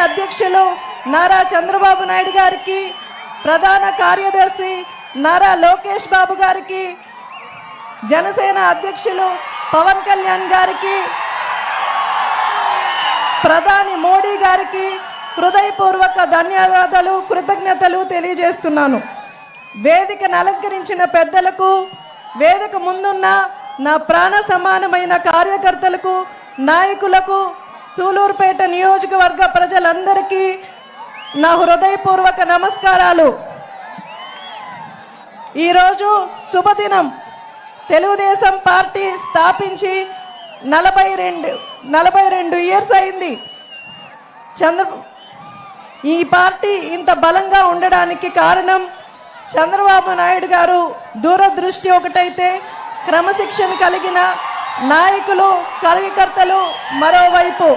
అధ్యక్షులు నారా చంద్రబాబు నాయుడు గారికి, ప్రధాన కార్యదర్శి నారా లోకేష్ బాబు గారికి, జనసేన అధ్యక్షులు పవన్ కళ్యాణ్ గారికి, ప్రధాని మోడీ గారికి హృదయపూర్వక ధన్యవాదాలు, కృతజ్ఞతలు తెలియజేస్తున్నాను. వేదికను అలంకరించిన పెద్దలకు, వేదిక ముందున్న నా ప్రాణ సమానమైన కార్యకర్తలకు, నాయకులకు, సూలూరుపేట నియోజకవర్గ ప్రజలందరికీ నా హృదయపూర్వక నమస్కారాలు. ఈరోజు శుభదినం. తెలుగుదేశం పార్టీ స్థాపించి 42 ఇయర్స్ అయింది. ఈ పార్టీ ఇంత బలంగా ఉండడానికి కారణం చంద్రబాబు నాయుడు గారు దూరదృష్టి ఒకటైతే, క్రమశిక్షణ కలిగిన నాయకులు, కార్యకర్తలు మరోవైపు.